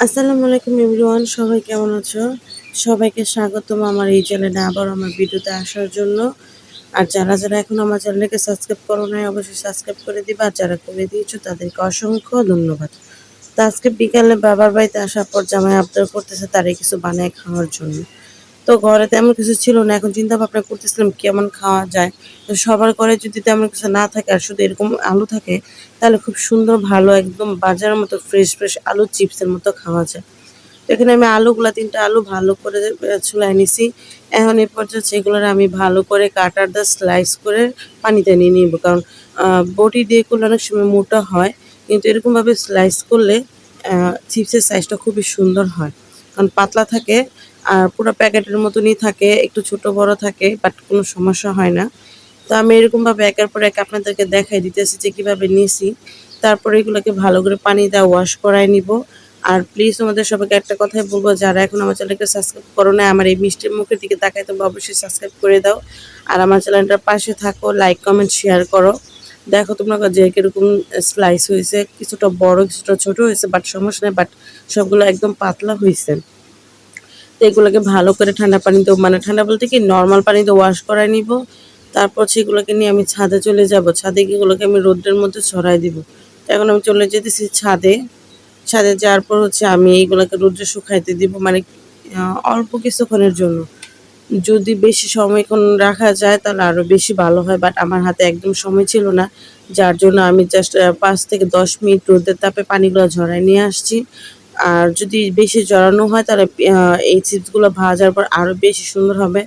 আসসালামু আলাইকুম এভরিওয়ান, সবাই কেমন আছো? সবাইকে স্বাগতম আমার এই চ্যানেলে আবার আমার ভিডিওতে আসার জন্য। আর যারা যারা এখন আমার চ্যানেলকে সাবস্ক্রাইব করো নাই অবশ্যই সাবস্ক্রাইব করে দিবা, আর যারা করে দিয়েছো তাদেরকে অসংখ্য ধন্যবাদ। তো আজকে বিকালে বাবার বাড়িতে আসার পর জামাই আবদার করতেছে তারে কিছু বানায় খাওয়ার জন্য। তো ঘরে তেমন কিছু ছিল না, এখন চিন্তা ভাবনা করতেছিলাম কেমন খাওয়া যায়। তো সবার ঘরে যদি তেমন কিছু না থাকে আর শুধু এরকম আলু থাকে, তাহলে খুব সুন্দর ভালো একদম বাজারের মতো ফ্রেশ ফ্রেশ আলু চিপসের মতো খাওয়া যায়। তো এখানে আমি আলুগুলা ৩টা আলু ভালো করে ছুলায় নিছি। এখন এই পর্যায়ে সেগুলোর আমি ভালো করে কাটার দিয়ে স্লাইস করে পানিতে নিয়ে নিব, কারণ বটি দিয়ে করলে অনেক সময় মোটা হয়, কিন্তু এরকমভাবে স্লাইস করলে চিপসের সাইজটা খুবই সুন্দর হয়, কারণ পাতলা থাকে আর পুরো প্যাকেটের মতনই থাকে, একটু ছোট বড় থাকে, বাট কোনো সমস্যা হয় না। তো আমি এরকমভাবে একের পর এক আপনাদেরকে দেখাই দিতেছি যে কীভাবে নিয়েছি। তারপরে এগুলোকে ভালো করে পানি দিয়ে ওয়াশ করাই নিব। আর প্লিজ তোমাদের সবাইকে একটা কথাই বলবো, যারা এখন আমার চ্যানেলকে সাবস্ক্রাইব করো না, আমার এই মিষ্টির মুখের দিকে তাকাই তোমরা অবশ্যই সাবস্ক্রাইব করে দাও। আর আমার চ্যানেলটার পাশে থাকো, লাইক কমেন্ট শেয়ার করো। দেখো তোমরা যে কীরকম স্লাইস হয়েছে, কিছুটা বড় কিছুটা ছোট হয়েছে, বাট সমস্যা নেই, বাট সবগুলো একদম পাতলা হয়েছে। তো এগুলোকে ভালো করে ঠান্ডা পানিতে, মানে ঠান্ডা বলতে কি নর্মাল পানিতে ওয়াশ করায় নিব। তারপর সেগুলোকে নিয়ে আমি ছাদে চলে যাব। ছাদে গিয়ে এগুলোকে আমি রোদ্রের মধ্যে ছড়াই দিব। তো এখন আমি চলে যেতেছি ছাদে। ছাদে যাওয়ার পর আমি এইগুলোকে রোদ্রে শুকাইতে দিব, মানে অল্প কিছুক্ষণের জন্য। যদি বেশি সময়ক্ষণ রাখা যায় তাহলে আরও বেশি ভালো হয়, বাট আমার হাতে একদম সময় ছিল না, যার জন্য আমি জাস্ট ৫ থেকে ১০ মিনিট রোদের তাপে পানিগুলো ঝরায় নিয়ে আসছি। আর যদি বেশি জড়ানো হয় তাহলে এই চিপসগুলো ভাজার পর আরও বেশি সুন্দর হবে।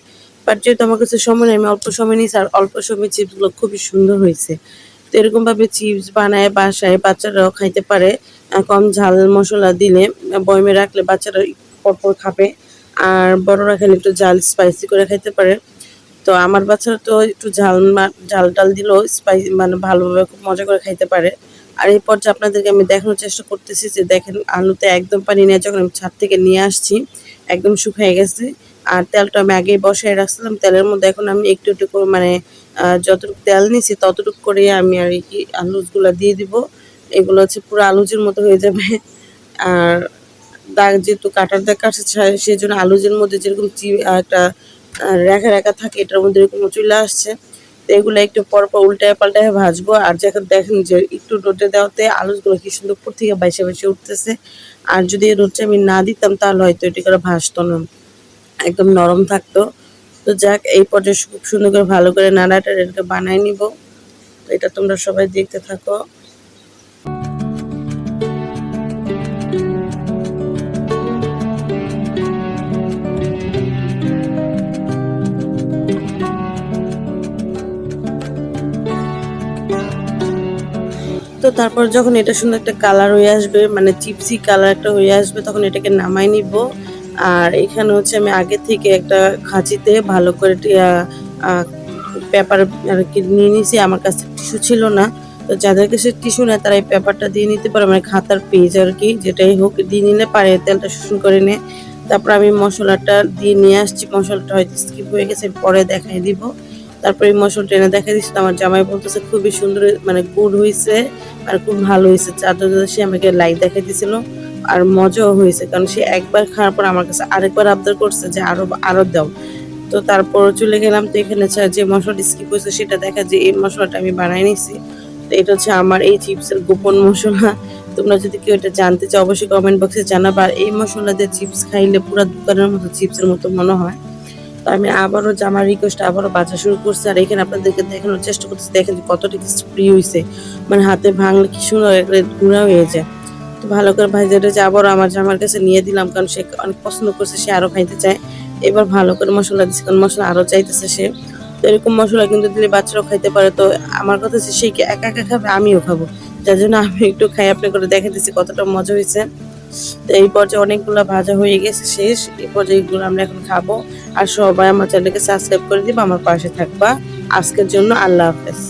বাট যেহেতু আমার কাছে সময় নেই, আমি অল্প সময় নিয়েছি, আর অল্প সময় চিপসগুলো খুবই সুন্দর হয়েছে। তো এরকমভাবে চিপস বানায় বাসায় বাচ্চারাও খাইতে পারে। কম ঝাল মশলা দিলে বয়মে রাখলে বাচ্চারা পরপর খাবে, আর বড়রা খেলে একটু ঝাল স্পাইসি করে খাইতে পারে। তো আমার বাচ্চারা তো একটু ঝাল টাল দিলেও মানে ভালোভাবে খুব মজা করে খাইতে পারে। আর এই পর্যায়ে আপনাদেরকে আমি দেখানোর চেষ্টা করতেছি যে দেখেন আলুতে একদম পানি নিয়ে যখন আমি ছাদ থেকে নিয়ে আসছি একদম শুকিয়ে গেছে। আর তেলটা আমি আগেই বসায় রাখছিলাম, তেলের মধ্যে এখন আমি একটু একটু করে মানে যতটুকু তেল নিছি ততটুকু করে আমি আর কি আলুগুলো দিয়ে দিব। এগুলো হচ্ছে পুরো আলুজের মতো হয়ে যাবে। আর দাগ যেহেতু কাটার দাগ কাটছে, সেই জন্য আলুজের মধ্যে যেরকম একটা রেখা রেখা থাকে, এটার মধ্যে এরকম চলে আসছে। তো এগুলো একটু পর পর উল্টায় পাল্টায় ভাজবো। আর যখন দেখেন যে একটু রোদে দেওয়াতে আলুগুলো কি সুন্দর উপর থেকে বাইসে বাইসে উঠতেছে। আর যদি এই রোদটা আমি না দিতাম তাহলে হয়তো এটি করে ভাজতো না, একদম নরম থাকতো। তো যাক, এই পর্যায়ে খুব সুন্দর করে ভালো করে নাড়াটা এটাকে বানায় নিব। তো এটা তোমরা সবাই দেখতে থাকো। তো তারপর যখন এটা সুন্দর একটা কালার হয়ে আসবে, মানে চিপসি কালার একটা হয়ে আসবে, তখন এটাকে নামাই নিব। আর এখানে আমি আগে থেকে একটা খাঁচিতে ভালো করে পেপার আর কি নিয়ে নিয়েছি। আমার কাছে টিস্যু ছিল না, তো যাদের কাছে টিস্যু নেই তারা এই পেপারটা দিয়ে নিতে পারে, মানে খাতার পেজ আর কি, যেটাই হোক দিয়ে নিলে পারে তেলটা শোষণ করে নেয়। তারপর আমি মশলাটা দিয়ে নিয়ে আসছি। মশলাটা হয়তো স্কিপ হয়ে গেছে, পরে দেখাই দিব। তারপরে এই মশলাটা এনে দেখা দিচ্ছি, আমার জামাই বলতেছে খুবই সুন্দর, মানে গুড হয়েছে আর খুব ভালো হয়েছে। সে আমাকে লাইক দেখাই দিছিল, আর মজাও হয়েছে, কারণ সে একবার খাওয়ার পর আমার কাছে আরেকবার আবদার করছে যে আরো আরো দাও। তো তারপর চলে গেলাম। তো এখানে যে মশলাটা স্কিপ হয়েছে সেটা দেখা, যে এই মশলাটা আমি বানাই নিছি। তো এটা আমার এই চিপসের গোপন মশলা। তোমরা যদি কেউ এটা জানতে চাও অবশ্যই কমেন্ট বক্সে জানাবা। আর এই মশলা দিয়ে চিপস খাইলে পুরো দোকানের মতো চিপসের মতো মনে হয়। তো আমি আবারও জামার রিকোয়েস্টে আবারও বাজা শুরু করছি। আর এখানে আপনাদেরকে দেখানোর চেষ্টা করতেছি, দেখেন কতটা স্প্রি হয়েছে, মানে হাতে ভাঙলে কি সুন্দর গুঁড়া হয়ে যায়। তো ভালো করে ভাইজাটা আবারও আমার জামার কাছে নিয়ে দিলাম, কারণ সে অনেক পছন্দ করছে, সে আরও খাইতে চায়। এবার ভালো করে মশলা দিচ্ছি, কারণ মশলা আরও চাইতেছে সে। তো এরকম মশলা কিন্তু দিলে বাচ্চারাও খাইতে পারে। তো আমার কথা হচ্ছে সে একা একা খাবে, আমিও খাবো, যার জন্য আমি একটু খাই, আপনি করে দেখে দিচ্ছি কতটা মজা হয়েছে। তো এই পর্যায়ে অনেকগুলো ভাজা হয়ে গেছে শেষ। এই পর্যায়ে এগুলো আমরা এখন খাবো। আর সবাই আমার চ্যানেলকে সাবস্ক্রাইব করে দিবা, আমার পাশে থাকবা। আজকের জন্য আল্লাহ হাফেজ।